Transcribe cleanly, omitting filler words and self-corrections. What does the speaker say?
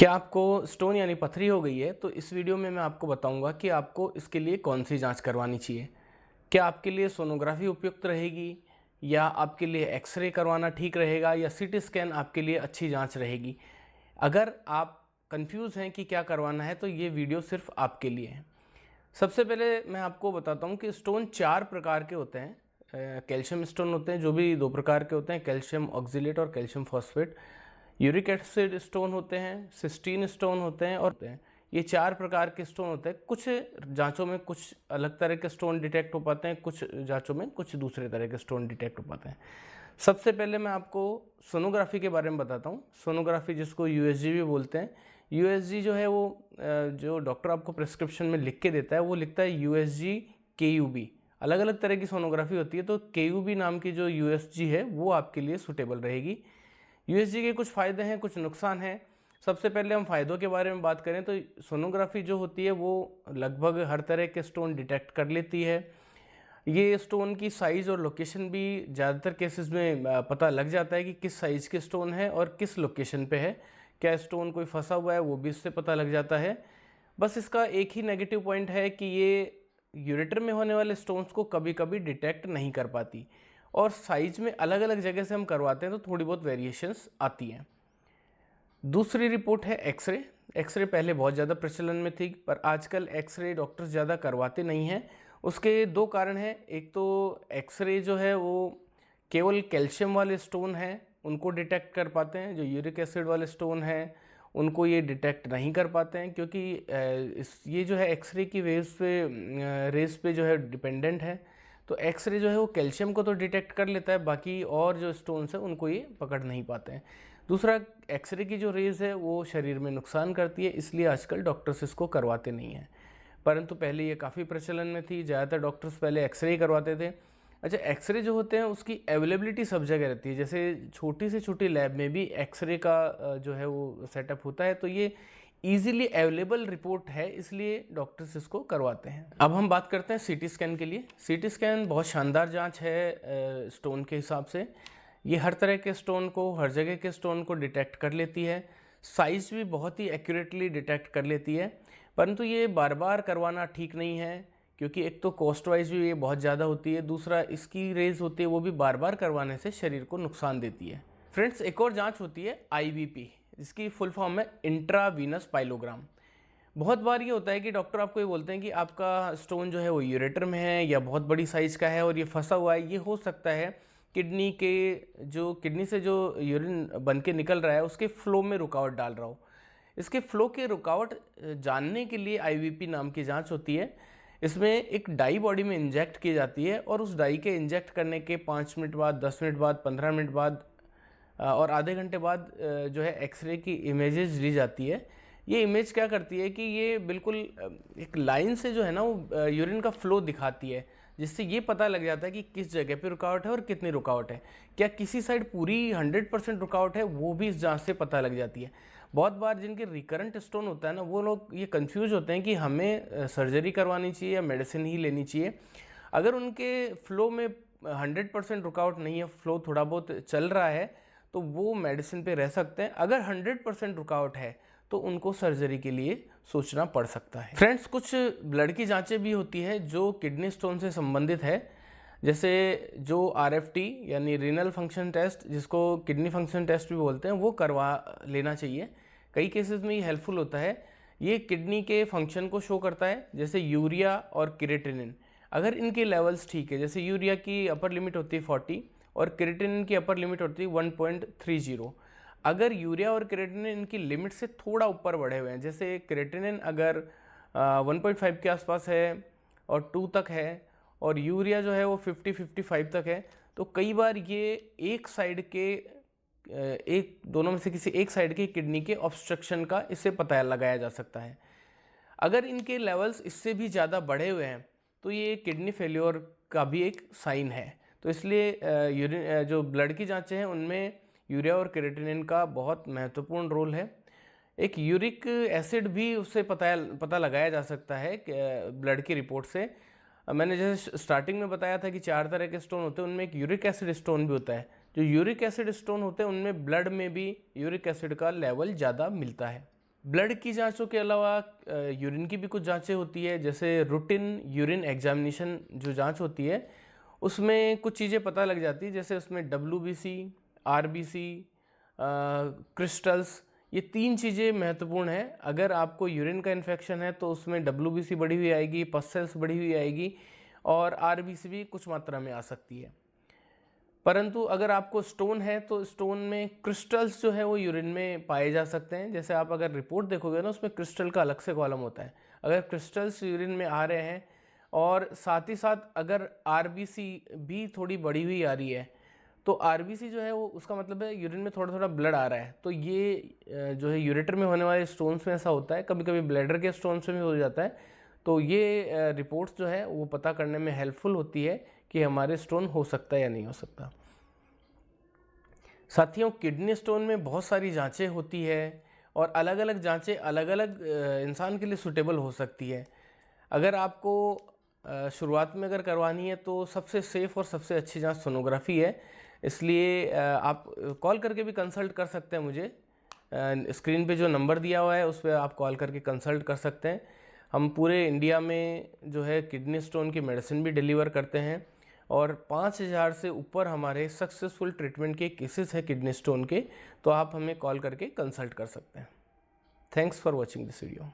क्या आपको स्टोन यानी पथरी हो गई है? तो इस वीडियो में मैं आपको बताऊंगा कि आपको इसके लिए कौन सी जांच करवानी चाहिए। क्या आपके लिए सोनोग्राफी उपयुक्त रहेगी या आपके लिए एक्सरे करवाना ठीक रहेगा या सीटी स्कैन आपके लिए अच्छी जांच रहेगी? अगर आप कंफ्यूज हैं कि क्या करवाना है तो ये वीडियो सिर्फ आपके लिए है। सबसे पहले मैं आपको बताता हूँ कि स्टोन 4 प्रकार के होते हैं। कैल्शियम स्टोन होते हैं जो भी 2 प्रकार के होते हैं, कैल्शियम ऑक्जिलेट और calcium phosphate. Uric acid stone होते हैं, सिस्टीन स्टोन होते हैं और ये 4 प्रकार के स्टोन होते हैं। कुछ जांचों में कुछ अलग तरह के स्टोन डिटेक्ट हो पाते हैं, कुछ जांचों में कुछ दूसरे तरह के स्टोन डिटेक्ट हो पाते हैं। सबसे पहले मैं आपको सोनोग्राफी के बारे में बताता हूँ। सोनोग्राफी जिसको यूएसजी भी बोलते हैं। यूएसजी जो है वो जो डॉक्टर आपको प्रिस्क्रिप्शन में लिख के देता है वो लिखता है यूएसजी केयूबी। अलग अलग तरह की सोनोग्राफी होती है, तो केयूबी नाम की जो यूएसजी है वो आपके लिए सुटेबल रहेगी। यूएसजी के कुछ फ़ायदे हैं, कुछ नुकसान हैं। सबसे पहले हम फ़ायदों के बारे में बात करें तो सोनोग्राफी जो होती है वो लगभग हर तरह के स्टोन डिटेक्ट कर लेती है। ये स्टोन की साइज़ और लोकेशन भी ज़्यादातर केसेस में पता लग जाता है कि किस साइज़ के स्टोन है और किस लोकेशन पे है। क्या स्टोन कोई फंसा हुआ है वो भी इससे पता लग जाता है। बस इसका एक ही नेगेटिव पॉइंट है कि ये यूरेटर में होने वाले स्टोन्स को कभी कभी डिटेक्ट नहीं कर पाती और साइज में अलग अलग जगह से हम करवाते हैं तो थोड़ी बहुत वेरिएशंस आती हैं। दूसरी रिपोर्ट है एक्सरे। एक्सरे पहले बहुत ज़्यादा प्रचलन में थी पर आजकल एक्सरे डॉक्टर्स ज़्यादा करवाते नहीं हैं। उसके दो कारण हैं। एक तो एक्सरे जो है वो केवल कैल्शियम वाले स्टोन हैं उनको डिटेक्ट कर पाते हैं, जो यूरिक एसिड वाले स्टोन हैं उनको ये डिटेक्ट नहीं कर पाते हैं क्योंकि ये जो है एक्सरे की रेस पे जो है डिपेंडेंट है। तो एक्सरे जो है वो कैल्शियम को तो डिटेक्ट कर लेता है, बाकी और जो स्टोन्स हैं उनको ये पकड़ नहीं पाते हैं। दूसरा, एक्सरे की जो रेज़ है वो शरीर में नुकसान करती है, इसलिए आजकल डॉक्टर्स इसको करवाते नहीं हैं। परंतु पहले ये काफ़ी प्रचलन में थी, ज़्यादातर डॉक्टर्स पहले एक्सरे ही करवाते थे। अच्छा, एक्सरे जो होते हैं उसकी अवेलेबिलिटी सब जगह रहती है। जैसे छोटी से छोटी लैब में भी एक्सरे का जो है वो सेटअप होता है, तो ये ईजिली अवेलेबल रिपोर्ट है, इसलिए डॉक्टर्स इसको करवाते हैं। अब हम बात करते हैं सीटी स्कैन के लिए। सीटी स्कैन बहुत शानदार जांच है स्टोन के हिसाब से। ये हर तरह के स्टोन को, हर जगह के स्टोन को डिटेक्ट कर लेती है। साइज़ भी बहुत ही एक्यूरेटली डिटेक्ट कर लेती है। परंतु ये बार बार करवाना ठीक नहीं है क्योंकि एक तो कॉस्ट वाइज भी ये बहुत ज़्यादा होती है, दूसरा इसकी रेज होती है वो भी बार बार करवाने से शरीर को नुकसान देती है। फ्रेंड्स, एक और जांच होती है आईवीपी, जिसकी फुल फॉर्म है इंट्रावीनस पाइलोग्राम। बहुत बार ये होता है कि डॉक्टर आपको ये बोलते हैं कि आपका स्टोन जो है वो यूरेटर में है या बहुत बड़ी साइज़ का है और ये फंसा हुआ है। ये हो सकता है किडनी से जो यूरिन बन के निकल रहा है उसके फ्लो में रुकावट डाल रहा हो। इसके फ्लो के रुकावट जानने के लिए आईवीपी नाम की जांच होती है। इसमें एक डाई बॉडी में इंजेक्ट की जाती है और उस डाई के इंजेक्ट करने के 5 मिनट बाद, 10 मिनट बाद, 15 मिनट बाद और आधे घंटे बाद जो है एक्सरे की इमेजेस ली जाती है। ये इमेज क्या करती है कि ये बिल्कुल एक लाइन से जो है ना वो यूरिन का फ्लो दिखाती है, जिससे ये पता लग जाता है कि किस जगह पे रुकावट है और कितनी रुकावट है। क्या किसी साइड पूरी 100% रुकावट है, वो भी इस जांच से पता लग जाती है। बहुत बार जिनके रिकरेंट स्टोन होता है ना, वो लोग ये कंफ्यूज होते हैं कि हमें सर्जरी करवानी चाहिए या मेडिसिन ही लेनी चाहिए। अगर उनके फ्लो में 100% रुकावट नहीं है, फ्लो थोड़ा बहुत चल रहा है, तो वो मेडिसिन पे रह सकते हैं। अगर 100% रुकावट है तो उनको सर्जरी के लिए सोचना पड़ सकता है। फ्रेंड्स, कुछ ब्लड की जांचें भी होती है जो किडनी स्टोन से संबंधित है, जैसे जो आरएफटी यानी रीनल फंक्शन टेस्ट, जिसको किडनी फंक्शन टेस्ट भी बोलते हैं, वो करवा लेना चाहिए। कई केसेस में ये हेल्पफुल होता है। ये किडनी के फंक्शन को शो करता है, जैसे यूरिया और क्रिएटिनिन। अगर इनके लेवल्स ठीक है, जैसे यूरिया की अपर लिमिट होती है 40 और क्रिएटिनिन की अपर लिमिट होती है 1.30। अगर यूरिया और क्रिएटिनिन इनकी लिमिट से थोड़ा ऊपर बढ़े हुए हैं, जैसे क्रिएटिनिन अगर 1.5 के आसपास है और 2 तक है और यूरिया जो है वो 50-55 तक है, तो कई बार ये एक साइड के दोनों में से किसी एक साइड की किडनी के ऑब्स्ट्रक्शन का इससे पता लगाया जा सकता है। अगर इनके लेवल्स इससे भी ज़्यादा बढ़े हुए हैं तो ये किडनी फेल्योर का भी एक साइन है। तो इसलिए जो ब्लड की जांचें हैं उनमें यूरिया और क्रिएटिनिन का बहुत महत्वपूर्ण रोल है। एक यूरिक एसिड भी उससे पता लगाया जा सकता है ब्लड की रिपोर्ट से। मैंने जैसे स्टार्टिंग में बताया था कि 4 तरह के स्टोन होते हैं, उनमें एक यूरिक एसिड स्टोन भी होता है। जो यूरिक एसिड स्टोन होते हैं उनमें ब्लड में भी यूरिक एसिड का लेवल ज़्यादा मिलता है। ब्लड की जांचों के अलावा यूरिन की भी कुछ जांचें होती है, जैसे रूटीन यूरिन एग्जामिनेशन जो जांच होती है उसमें कुछ चीज़ें पता लग जाती है, जैसे उसमें WBC, RBC, क्रिस्टल्स, ये 3 चीज़ें महत्वपूर्ण हैं। अगर आपको यूरिन का इन्फेक्शन है तो उसमें WBC बढ़ी हुई आएगी, पस सेल्स बढ़ी हुई आएगी और RBC भी कुछ मात्रा में आ सकती है। परंतु अगर आपको स्टोन है तो स्टोन में क्रिस्टल्स जो है वो यूरिन में पाए जा सकते हैं। जैसे आप अगर रिपोर्ट देखोगे ना, उसमें क्रिस्टल का अलग से कॉलम होता है। अगर क्रिस्टल्स यूरिन में आ रहे हैं और साथ ही साथ अगर RBC भी थोड़ी बढ़ी हुई आ रही है, तो RBC जो है वो उसका मतलब है यूरिन में थोड़ा थोड़ा ब्लड आ रहा है। तो ये जो है यूरेटर में होने वाले स्टोन्स में ऐसा होता है, कभी कभी ब्लैडर के स्टोन्स में भी हो जाता है। तो ये रिपोर्ट्स जो है वो पता करने में हेल्पफुल होती है कि हमारे स्टोन हो सकता है या नहीं हो सकता। साथियों, किडनी स्टोन में बहुत सारी जांचें होती है और अलग अलग जांचें अलग अलग इंसान के लिए सूटेबल हो सकती है। अगर आपको शुरुआत में अगर करवानी है तो सबसे सेफ़ और सबसे अच्छी जांच सोनोग्राफी है। इसलिए आप कॉल करके भी कंसल्ट कर सकते हैं मुझे। स्क्रीन पे जो नंबर दिया हुआ है उस पर आप कॉल करके कंसल्ट कर सकते हैं। हम पूरे इंडिया में जो है किडनी स्टोन की मेडिसिन भी डिलीवर करते हैं और 5000 से ऊपर हमारे सक्सेसफुल ट्रीटमेंट के केसेस हैं किडनी स्टोन के। तो आप हमें कॉल करके कंसल्ट कर सकते हैं। Thanks for watching this video.